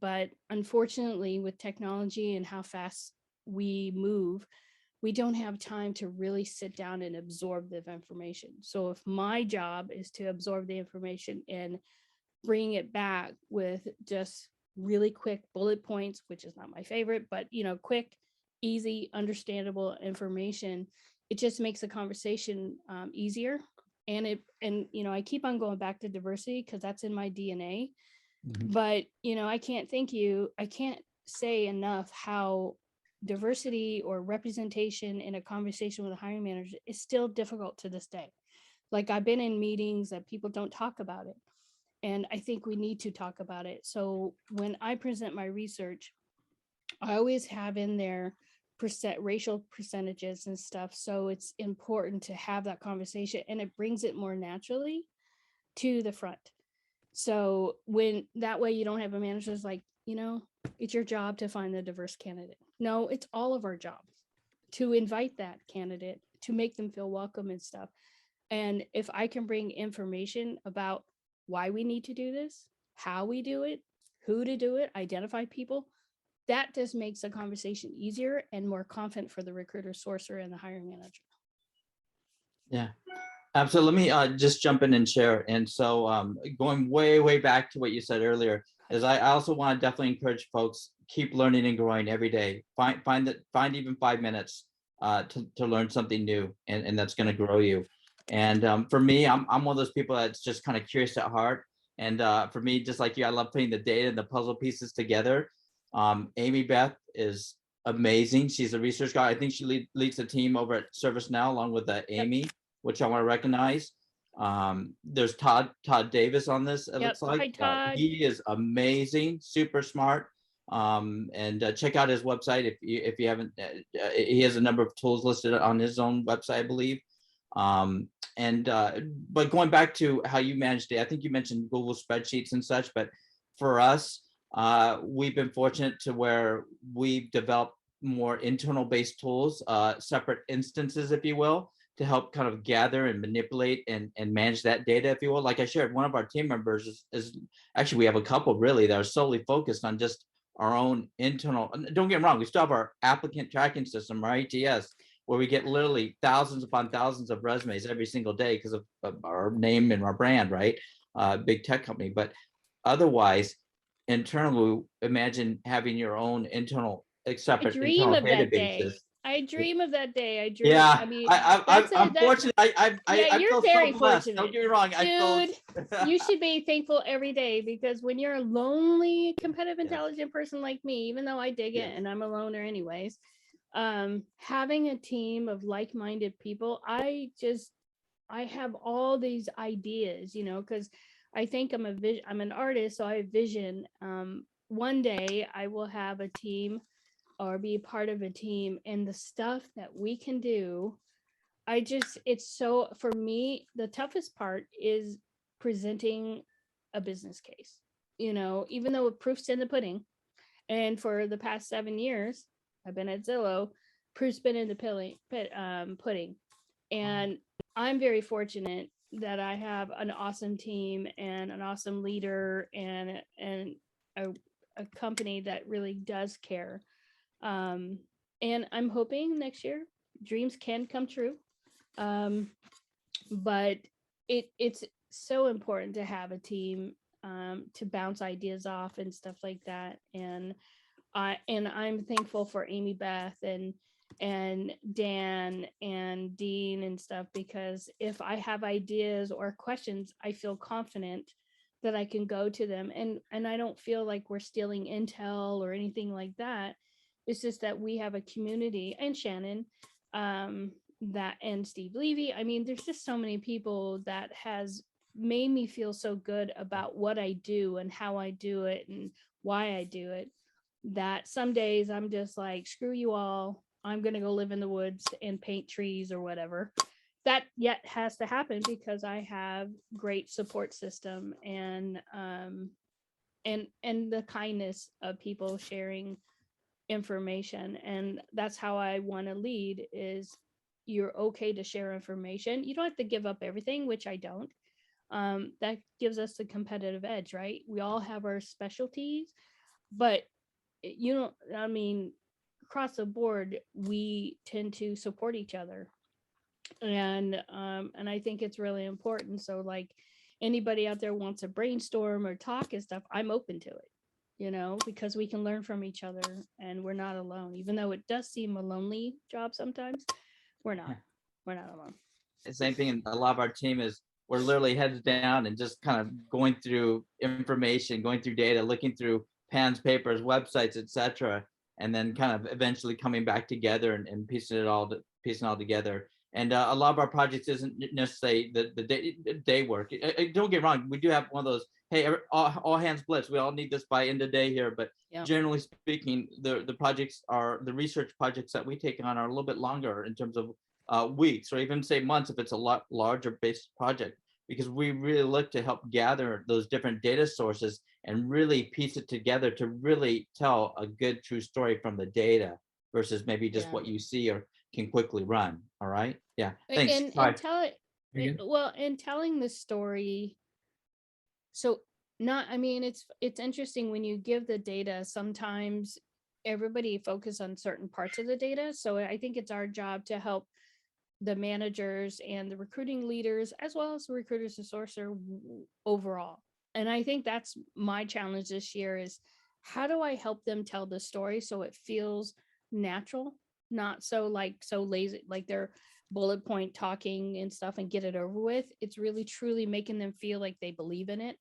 But unfortunately, with technology and how fast we move, we don't have time to really sit down and absorb the information. So if my job is to absorb the information and bring it back with just really quick bullet points, which is not my favorite, but quick, easy, understandable information, it just makes the conversation easier. And I keep on going back to diversity because that's in my DNA. Mm-hmm. But I can't say enough how diversity or representation in a conversation with a hiring manager is still difficult to this day. Like, I've been in meetings that people don't talk about it. And I think we need to talk about it. So when I present my research, I always have in there racial percentages and stuff. So it's important to have that conversation, and it brings it more naturally to the front. So that way you don't have a manager's like, it's your job to find the diverse candidate. No, it's all of our job to invite that candidate, to make them feel welcome and stuff. And if I can bring information about why we need to do this, how we do it, who to do it, identify people, that just makes the conversation easier and more confident for the recruiter, sourcer, and the hiring manager. Yeah, absolutely. Let me just jump in and share. And so going way back to what you said earlier, is I also want to definitely encourage folks keep learning and growing every day. Find even 5 minutes to learn something new, and that's going to grow you. And for me, I'm one of those people that's just kind of curious at heart. And for me, just like you, I love putting the data and the puzzle pieces together. Amy Beth is amazing. She's a research guy. I think she leads the team over at ServiceNow along with Amy, which I want to recognize. There's Todd Davis on this. It looks like Hi, Todd. he is amazing, super smart. And check out his website if you haven't. He has a number of tools listed on his own website, I believe. But going back to how you managed it, I think you mentioned Google spreadsheets and such, but for us, we've been fortunate to where we've developed more internal based tools, separate instances, if you will, to help kind of gather and manipulate and manage that data, if you will. Like I shared, one of our team members is actually, we have a couple really that are solely focused on just our own internal. Don't get me wrong, we still have our applicant tracking system, our ATS, where we get literally thousands upon thousands of resumes every single day because of our name and our brand, right? Big tech company. But otherwise, internally, imagine having your own internal, separate internal databases. I dream of that day. I dream. Yeah, I mean, I'm fortunate. Yeah, I you're feel very so blessed. fortunate. Don't get me wrong. Dude, you should be thankful every day, because when you're a lonely, competitive, intelligent person like me, even though I dig it and I'm a loner anyways, having a team of like-minded people, I have all these ideas, because I think I'm an artist, so I have vision. One day I will have a team or be a part of a team, and the stuff that we can do, it's so, for me, the toughest part is presenting a business case, even though proof's in the pudding. And for the past 7 years, I've been at Zillow, proof's been in the pudding. And I'm very fortunate that I have an awesome team and an awesome leader and a company that really does care. And I'm hoping next year dreams can come true. But it's so important to have a team to bounce ideas off and stuff like that. And I'm thankful for Amy Beth and Dan and Dean and stuff, because if I have ideas or questions, I feel confident that I can go to them, and I don't feel like we're stealing intel or anything like that. It's just that we have a community, and Shannon, that, and Steve Levy. I mean, there's just so many people that has made me feel so good about what I do and how I do it and why I do it, that some days I'm just like, screw you all, I'm going to go live in the woods and paint trees or whatever. That yet has to happen because I have great support system and the kindness of people sharing information. And that's how I want to lead, is you're okay to share information. You don't have to give up everything, which I don't. That gives us the competitive edge, right? We all have our specialties, but across the board, we tend to support each other. And I think it's really important. So like, anybody out there wants to brainstorm or talk and stuff, I'm open to it, because we can learn from each other and we're not alone. Even though it does seem a lonely job sometimes, we're not alone. The same thing, and a lot of our team is, we're literally heads down and just kind of going through information, going through data, looking through pens, papers, websites, etc., and then kind of eventually coming back together and piecing it all together. And a lot of our projects isn't necessarily the day work. Don't get me wrong, we do have one of those, hey, all hands blitz, we all need this by end of day here, but generally speaking, the projects are, the research projects that we take on are a little bit longer in terms of weeks, or even say months if it's a lot larger based project, because we really look to help gather those different data sources and really piece it together to really tell a good true story from the data versus maybe just what you see or can quickly run. All right. Yeah. Thanks. And tell it well, and telling the story. So it's interesting when you give the data, sometimes everybody focus on certain parts of the data. So I think it's our job to help the managers and the recruiting leaders, as well as the recruiters and sourcer overall. And I think that's my challenge this year, is how do I help them tell the story so it feels natural, not so so lazy, like they're bullet point talking and stuff and get it over with. It's really truly making them feel like they believe in it.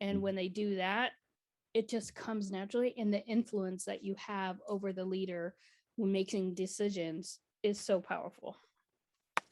And when they do that, it just comes naturally. And the influence that you have over the leader when making decisions is so powerful.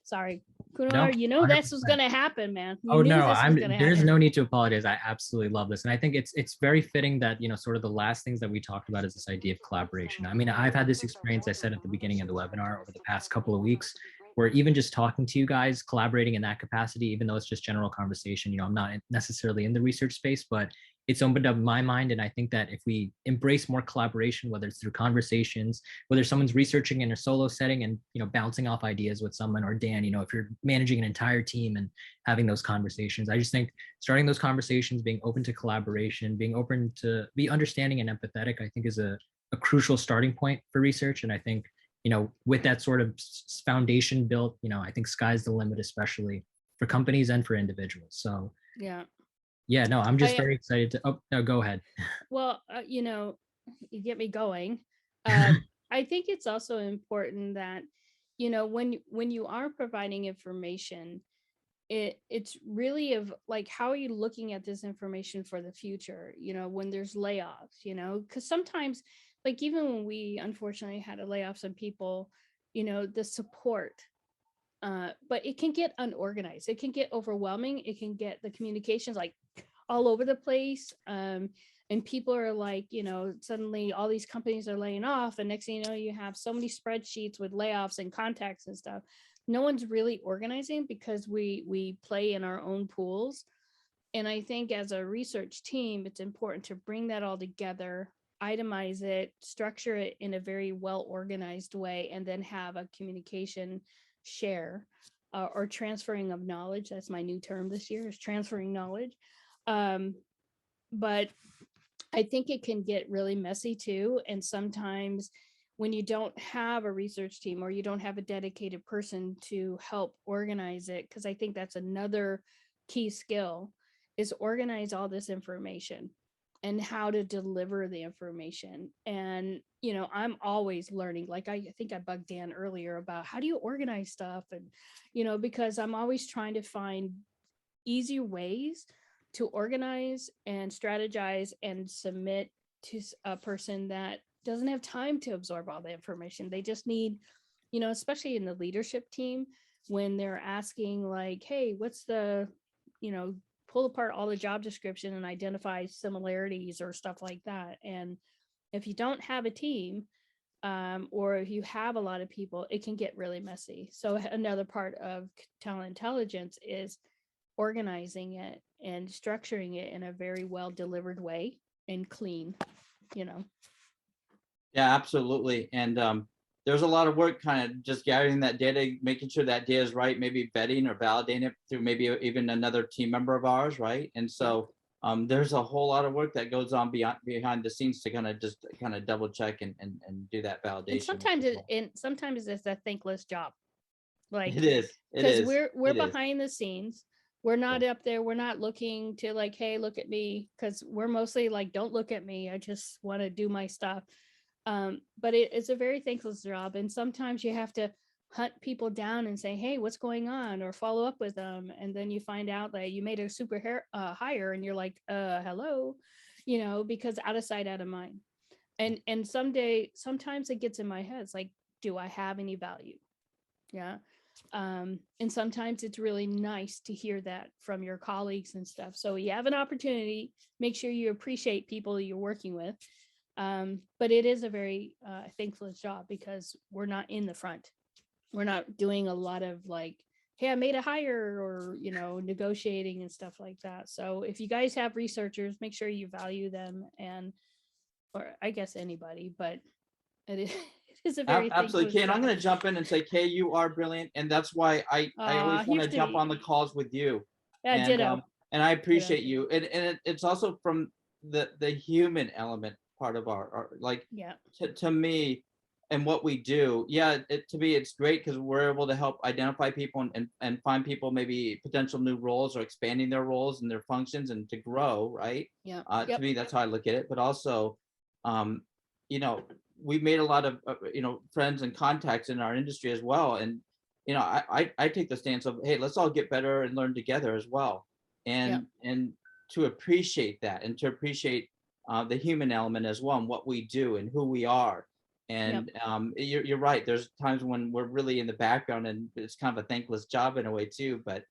Sorry, No, Kunal, you know this was 100%. gonna happen, man. You Oh knew no, this was gonna there's happen. no need to apologize. I absolutely love this. And I think it's very fitting that, sort of the last things that we talked about is this idea of collaboration. I mean, I've had this experience I said at the beginning of the webinar over the past couple of weeks, where even just talking to you guys, collaborating in that capacity, even though it's just general conversation, I'm not necessarily in the research space, but it's opened up my mind. And I think that if we embrace more collaboration, whether it's through conversations, whether someone's researching in a solo setting and, bouncing off ideas with someone, or Dan, if you're managing an entire team and having those conversations, I just think starting those conversations, being open to collaboration, being open to be understanding and empathetic, I think is a crucial starting point for research. And I think, with that sort of foundation built, I think sky's the limit, especially for companies and for individuals. So Yeah, no, I'm just I very excited to, oh, no, go ahead. well, you get me going. I think it's also important that, when you are providing information, it's really of like, how are you looking at this information for the future, when there's layoffs, because sometimes, like, even when we unfortunately had to lay off some people, the support, but it can get unorganized, it can get overwhelming, it can get the communications like all over the place. And people are like, suddenly all these companies are laying off, and next thing you know, you have so many spreadsheets with layoffs and contacts and stuff. No one's really organizing because we play in our own pools. And I think as a research team, it's important to bring that all together, itemize it, structure it in a very well organized way, and then have a communication share, or transferring of knowledge. That's my new term this year, is transferring knowledge. Um, but I think it can get really messy too. And sometimes when you don't have a research team, or you don't have a dedicated person to help organize it, because I think that's another key skill, is organize all this information and how to deliver the information. And, I'm always learning. Like, I think I bugged Dan earlier about how do you organize stuff? And, because I'm always trying to find easier ways to organize and strategize and submit to a person that doesn't have time to absorb all the information. They just need, especially in the leadership team, when they're asking like, hey, what's the, pull apart all the job description and identify similarities or stuff like that. And if you don't have a team, or if you have a lot of people, it can get really messy. So another part of talent intelligence is organizing it and structuring it in a very well delivered way and clean, Yeah, absolutely. And there's a lot of work kind of just gathering that data, making sure that data is right, maybe vetting or validating it through maybe even another team member of ours, right? And so there's a whole lot of work that goes on behind the scenes to kind of just kind of double check and do that validation. And sometimes it's a thankless job. Like, it is because we're behind the scenes. We're not up there. We're not looking to like, hey, look at me, because we're mostly like, don't look at me. I just want to do my stuff. But it's a very thankless job. And sometimes you have to hunt people down and say, hey, what's going on? Or follow up with them. And then you find out that you made a super hire, and you're like, hello, because out of sight, out of mind. And sometimes it gets in my head. It's like, do I have any value? Yeah. And sometimes it's really nice to hear that from your colleagues and stuff. So you have an opportunity, make sure you appreciate people you're working with. But it is a very thankless job, because we're not in the front. We're not doing a lot of like, hey, I made a hire, or, negotiating and stuff like that. So if you guys have researchers, make sure you value them, or I guess anybody, but it is a very absolutely. Kay, and I'm going to jump in and say, Kay, you are brilliant, and that's why I always want to jump on the calls with you. Yeah, and ditto. And I appreciate you, and it's also from the human element part of our like, to me and what we do. Yeah, to me it's great, because we're able to help identify people and find people maybe potential new roles, or expanding their roles and their functions, and to grow, right? To me, that's how I look at it. But also, um, you know, we've made a lot of, friends and contacts in our industry as well. And, I take the stance of, hey, let's all get better and learn together as well. Yep. And to appreciate that and to appreciate the human element as well and what we do and who we are. Yep. And you're right. There's times when we're really in the background and it's kind of a thankless job in a way too. But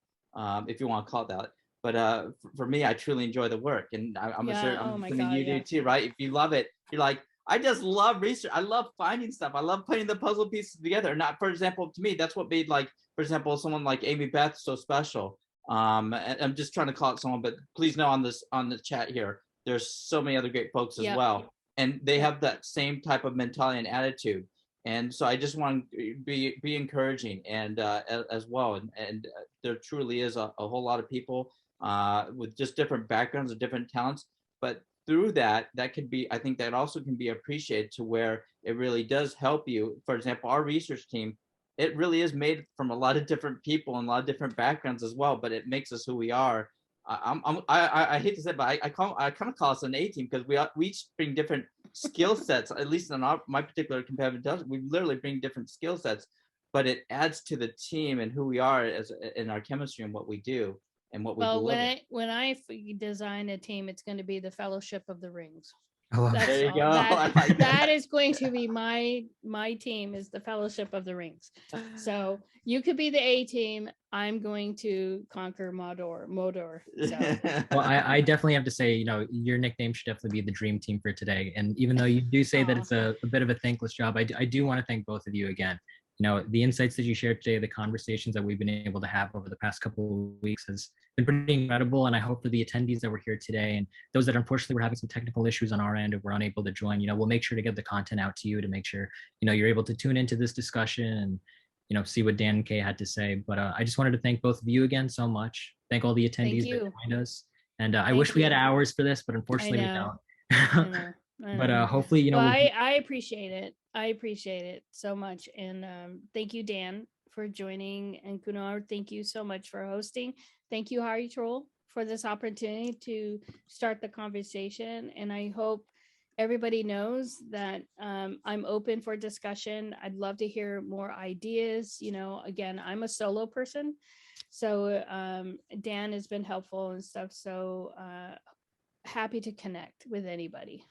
if you want to call it that. But for me, I truly enjoy the work, and Yeah. Oh I'm my assuming God. you do Yeah. too, right? If you love it, you're like, I just love research. I love finding stuff. I love putting the puzzle pieces together. Not, for example, to me, that's what made, like, for example, someone like Amy Beth so special. I'm just trying to call it someone, but please know on the chat here, there's so many other great folks as Yep. well, and they Yep. have that same type of mentality and attitude. And so I just want to be encouraging and as well. And there truly is a whole lot of people with just different backgrounds and different talents, but through that could be, I think that also can be appreciated to where it really does help you. For example, our research team, it really is made from a lot of different people and a lot of different backgrounds as well, but it makes us who we are. I hate to say it, but I kind of call us an A team because we each bring different skill sets. At least in my particular competitive intelligence, we literally bring different skill sets, but it adds to the team and who we are as in our chemistry and what we do and what we Well, deliver. when I design a team, it's going to be the Fellowship of the Rings. I love That's There you go. all. I like That that. is going to be my team, is the Fellowship of the Rings. So you could be the A team. I'm going to conquer Modor. So Well, I definitely have to say, your nickname should definitely be the dream team for today. And even though you do say that aw, it's a bit of a thankless job, I do want to thank both of you again. The insights that you shared today, the conversations that we've been able to have over the past couple of weeks has been pretty incredible. And I hope for the attendees that were here today and those that unfortunately were having some technical issues on our end and were unable to join, we'll make sure to get the content out to you to make sure, you're able to tune into this discussion and see what Dan and Kay had to say. But I just wanted to thank both of you again so much. Thank all the thank attendees that you. joined us. And I Thank wish we had you. hours for this, but I unfortunately we know. I don't. know. I But know. hopefully, Well, we'll keep. I appreciate it. I appreciate it so much. And thank you, Dan, for joining. And Kunar, thank you so much for hosting. Thank you, Harry Troll, for this opportunity to start the conversation. And I hope everybody knows that I'm open for discussion. I'd love to hear more ideas. Again, I'm a solo person. So Dan has been helpful and stuff. So happy to connect with anybody.